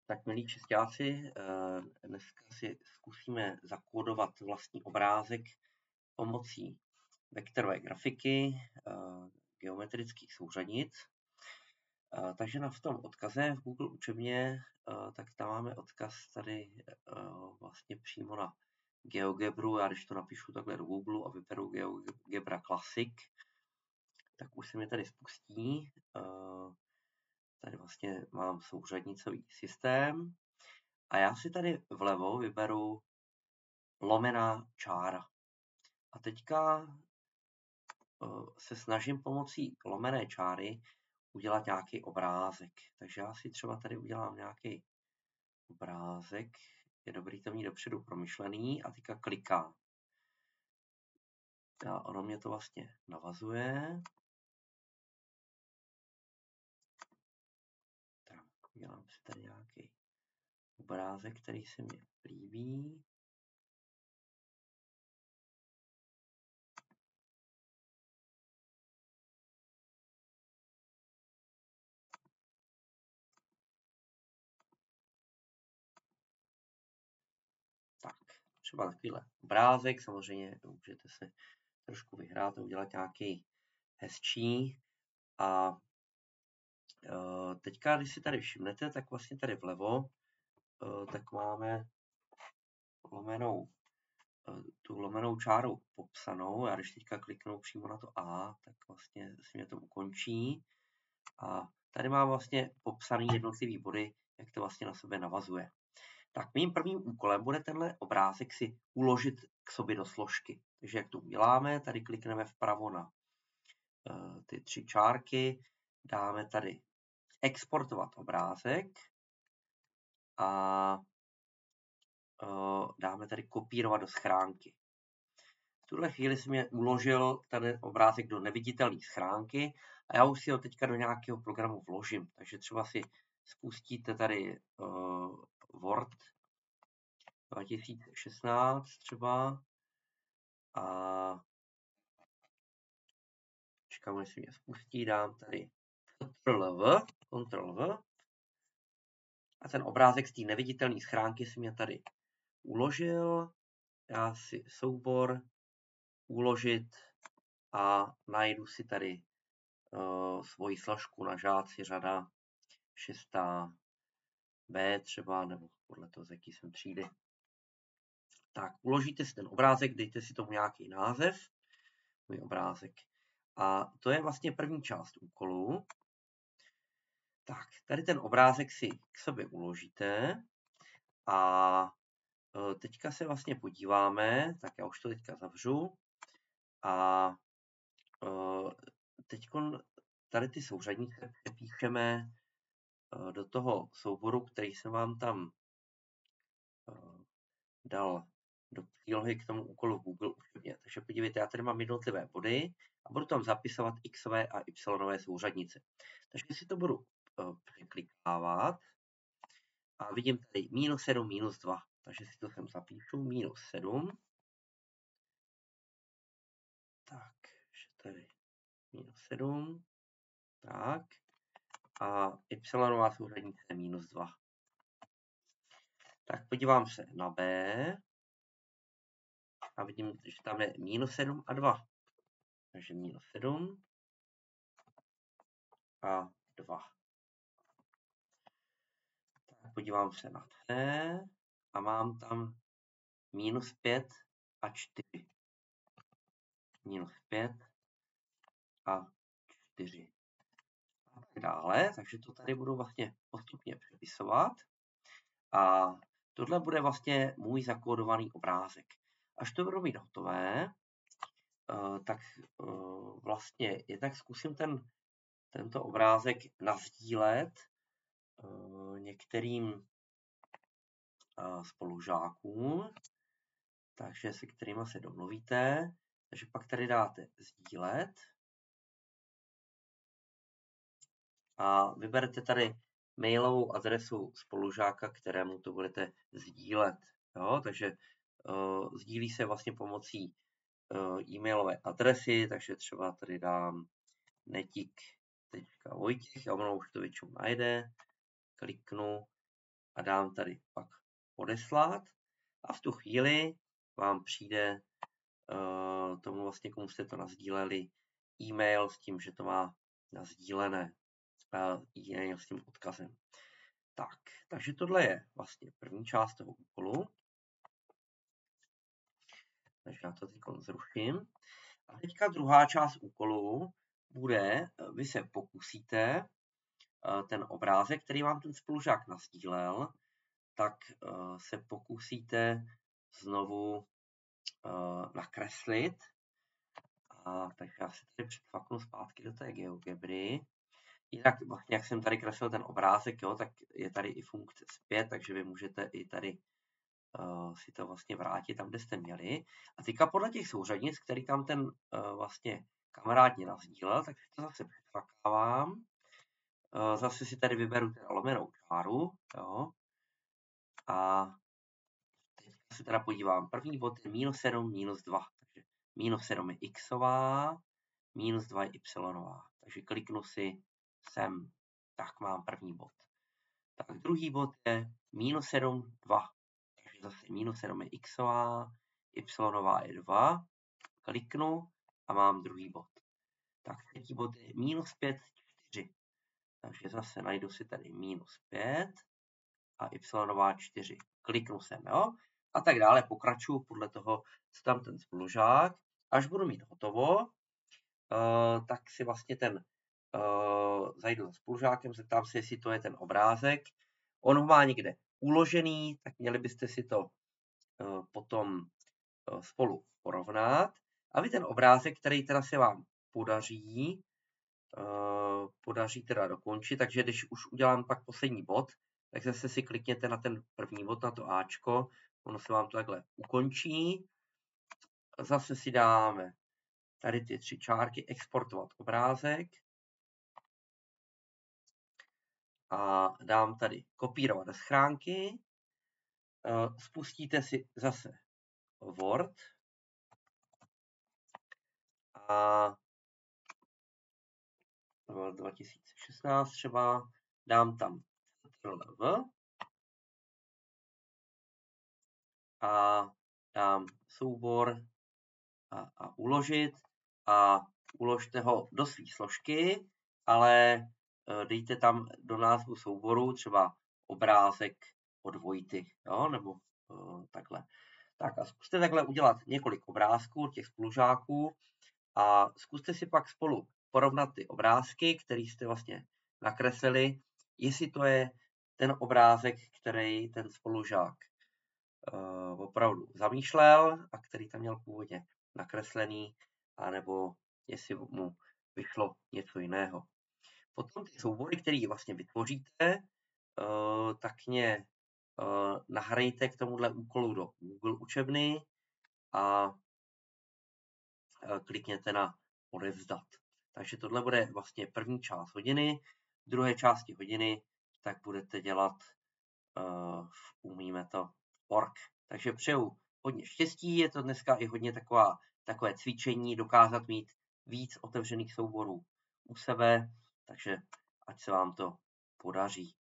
Tak milí čisťáci, dneska si zkusíme zakódovat vlastní obrázek pomocí vektorové grafiky, geometrických souřadnic. Takže v tom odkaze v Google učebně, tak tam máme odkaz tady vlastně přímo na GeoGebru. Já když to napíšu takhle do Google a vyberu GeoGebra Classic, tak už se mi tady spustí. Tady vlastně mám souřadnicový systém. A já si tady vlevo vyberu lomená čára. A teďka se snažím pomocí lomené čáry udělat nějaký obrázek. Takže já si třeba tady udělám nějaký obrázek. Je dobrý to mít dopředu promyšlený a teďka klikám. A ono mě to vlastně navazuje. Tak, udělám si tady nějaký obrázek, který se mi líbí. Tak, třeba takovýhle obrázek, samozřejmě můžete se trošku vyhrát a udělat nějaký hezčí. A teďka, když si tady všimnete, tak vlastně tady vlevo, tak máme tu lomenou čáru popsanou. Já když teďka kliknu přímo na to A, tak vlastně si mě to ukončí. A tady mám vlastně popsaný jednotlivý body, jak to vlastně na sebe navazuje. Tak mým prvním úkolem bude tenhle obrázek si uložit k sobě do složky. Takže jak to uděláme, tady klikneme vpravo na ty 3 čárky, dáme tady exportovat obrázek a dáme tady kopírovat do schránky. V tuhle chvíli jsem mě uložil ten obrázek do neviditelné schránky a já už si ho teďka do nějakého programu vložím. Takže třeba si spustíte tady Word 2016 třeba a čekám, než se mě spustí, dám tady Ctrl-V a ten obrázek z té neviditelné schránky si mě tady uložil. Já si soubor uložit a najdu si tady svoji složku na žáci řada 6B třeba, nebo podle toho, z jaký jsem třídy. Tak, uložíte si ten obrázek, dejte si tomu nějaký název, můj obrázek. A to je vlastně první část úkolu. Tak, tady ten obrázek si k sobě uložíte a teďka se vlastně podíváme, tak já už to teďka zavřu a teď tady ty souřadnice přepíšeme do toho souboru, který jsem vám tam dal do přílohy k tomu úkolu v Google učebně. Takže podívejte, já tady mám jednotlivé body a budu tam zapisovat xové a y souřadnice. Takže si to budu překlikávat a vidím tady -7, -2. Takže si to sem zapíšu, -7. Tak, ještě tady -7. Tak. A y souřadnice je -2. Tak podívám se na B a vidím, že tam je -7 a 2. Takže -7 a 2. Tak podívám se na C a mám tam -5 a 4. -5 a 4. A tak dále, takže to tady budu vlastně postupně přepisovat. A tohle bude vlastně můj zakódovaný obrázek. Až to budu mít hotové, tak vlastně jednak zkusím tento obrázek nasdílet některým spolužákům, takže se kterými se domluvíte. Takže pak tady dáte sdílet a vyberete tady mailovou adresu spolužáka, kterému to budete sdílet. Jo? Takže sdílí se vlastně pomocí e-mailové adresy, takže třeba tady dám netik.vojtěch, a ono už to většinou najde, kliknu a dám tady pak odeslat a v tu chvíli vám přijde tomu vlastně, komu jste to nasdíleli, e-mail s tím, že to má nasdílené, e-mail s tím odkazem. Tak, takže tohle je vlastně první část toho úkolu. Takže já to teď zruším. A teďka druhá část úkolu bude, vy se pokusíte ten obrázek, který vám ten spolužák nasdílel, tak se pokusíte znovu nakreslit. Takže já se tady předfaknu zpátky do té GeoGebry. Jinak, vlastně, jak jsem tady kreslil ten obrázek, jo, tak je tady i funkce zpět, takže vy můžete i tady si to vlastně vrátit tam, kde jste měli. A teďka podle těch souřadnic, který tam ten vlastně kamarád mě nasdílel, tak to zase předfakávám. Zase si tady vyberu ten lomenou čáru, jo. A teďka se teda podívám. První bod je -7, -2. Takže -7 je xová, -2 je y. Takže kliknu si sem. Tak mám první bod. Tak druhý bod je -7, 2. Takže zase -7 je xová, y je 2. Kliknu a mám druhý bod. Tak třetí bod je -5, 4. Takže zase najdu si tady -5 a y 4. Kliknu sem, jo? A tak dále, pokračuju podle toho, co tam ten spolužák. Až budu mít hotovo, tak si vlastně zajdu za spolužákem, zeptám se, jestli to je ten obrázek. On ho má někde uložený, tak měli byste si to potom spolu porovnat. A vy ten obrázek, který teda se vám podaří teda dokončit, takže když už udělám pak poslední bod, tak zase si klikněte na ten první bod, na to Ačko, ono se vám to takhle ukončí. Zase si dáme tady ty 3 čárky, exportovat obrázek a dám tady kopírovat do schránky. Spustíte si zase Word a 2016 třeba, dám tam CTRL-V a dám soubor a uložit a uložte ho do své složky, ale dejte tam do názvu souboru třeba obrázek od Vojty, jo, nebo takhle. Tak a zkuste takhle udělat několik obrázků těch spolužáků a zkuste si pak spolu porovnat ty obrázky, který jste vlastně nakreslili, jestli to je ten obrázek, který ten spolužák opravdu zamýšlel a který tam měl původně nakreslený, anebo jestli mu vyšlo něco jiného. Potom ty soubory, které vlastně vytvoříte, tak mě nahrajte k tomuhle úkolu do Google učebny a klikněte na odevzdat. Takže tohle bude vlastně první část hodiny. V druhé části hodiny tak budete dělat umíme to org. Takže přeju hodně štěstí, je to dneska i hodně takové cvičení, dokázat mít víc otevřených souborů u sebe, takže ať se vám to podaří.